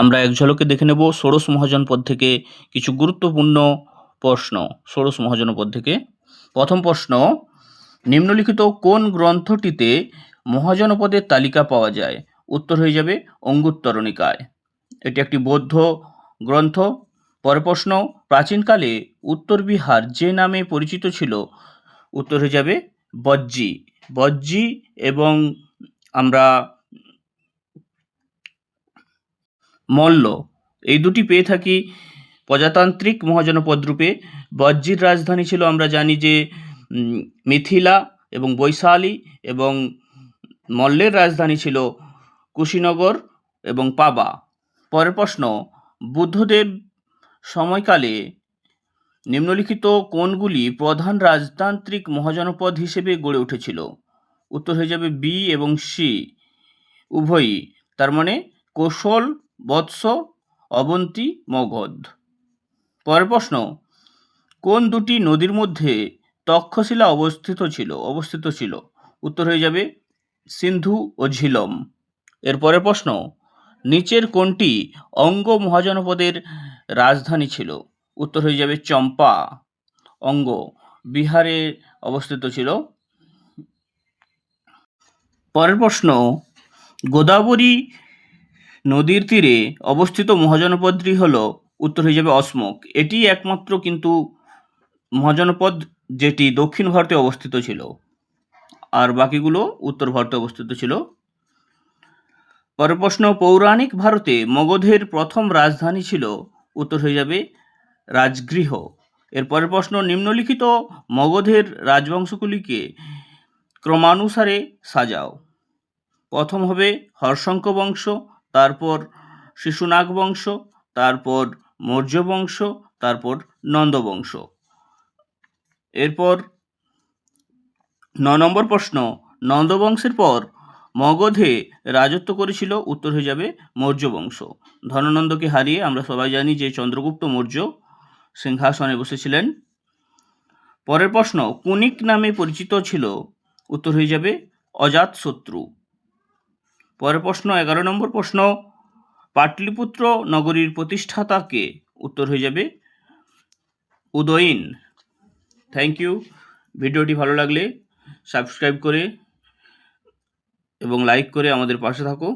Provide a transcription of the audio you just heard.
আমরা এক ঝলকে দেখে নেব ষোড়শ মহাজনপদ থেকে কিছু গুরুত্বপূর্ণ প্রশ্ন। ষোড়শ মহাজনপদ থেকে প্রথম প্রশ্ন, নিম্নলিখিত কোন গ্রন্থটিতে মহাজনপদের তালিকা পাওয়া যায়? উত্তর হয়ে যাবে অঙ্গুত্তরণিকায়। এটি একটি বৌদ্ধ গ্রন্থ। পরের প্রশ্ন, প্রাচীনকালে উত্তর বিহার যে নামে পরিচিত ছিল? উত্তর হয়ে যাবে বজ্জি। বজ্জি এবং আমরা মল্ল এই দুটি পেয়ে থাকি প্রজাতান্ত্রিক মহাজনপদ রূপে। বজ্জির রাজধানী ছিল আমরা জানি যে মিথিলা এবং বৈশালী, এবং মল্লের রাজধানী ছিল কুশীনগর এবং পাবা। পরের প্রশ্ন, বুদ্ধদেব সময়কালে নিম্নলিখিত কোনগুলি প্রধান রাজতান্ত্রিক মহাজনপদ হিসেবে গড়ে উঠেছিল? উত্তর হয়ে যাবে বি এবং সি উভয়ই, তার মানে কৌশল, বৎস, অবন্তী, মগধ। পরের প্রশ্ন, কোন দুটি নদীর মধ্যে তক্ষশিলা অবস্থিত ছিল? উত্তর হয়ে যাবে সিন্ধু ও ঝিলম। এর পরের প্রশ্ন, নিচের কোনটি অঙ্গ মহাজনপদের রাজধানী ছিল? উত্তর হয়ে যাবে চম্পা। অঙ্গ বিহারে অবস্থিত ছিল। পরের প্রশ্ন, গোদাবরী নদীর তীরে অবস্থিত মহাজনপদটি হল? উত্তর হয়ে যাবে অসমক। এটি একমাত্র কিন্তু মহাজনপদ যেটি দক্ষিণ ভারতে অবস্থিত ছিল, আর বাকিগুলো উত্তর ভারতে অবস্থিত ছিল। পরের প্রশ্ন, পৌরাণিক ভারতে মগধের প্রথম রাজধানী ছিল? উত্তর হয়ে যাবে রাজগৃহ। এর পরের প্রশ্ন, নিম্নলিখিত মগধের রাজবংশগুলিকে ক্রমানুসারে সাজাও। প্রথম হবে হর্ষঙ্ক বংশ, তারপর শিশুনাগ বংশ, তারপর মৌর্য বংশ, তারপর নন্দ বংশ। এরপর 9 নম্বর প্রশ্ন, নন্দ বংশের পর মগধে রাজত্ব করেছিল? উত্তর হয়ে যাবে মৌর্য বংশ। ধননন্দকে হারিয়ে আমরা সবাই জানি যে চন্দ্রগুপ্ত মৌর্য সিংহাসনে বসেছিলেন। পরের প্রশ্ন, কুনিক নামে পরিচিত ছিল? উত্তর হয়ে যাবে অজাতশত্রু। পরের প্রশ্ন 11 নম্বর প্রশ্ন, পাটলিপুত্র নগরীর প্রতিষ্ঠাতা কে? উত্তর হয়ে যাবে উদয়ীন। Thank you. ভিডিওটি ভালো লাগলে সাবস্ক্রাইব করে এবং লাইক করে আমাদের পাশে থাকো।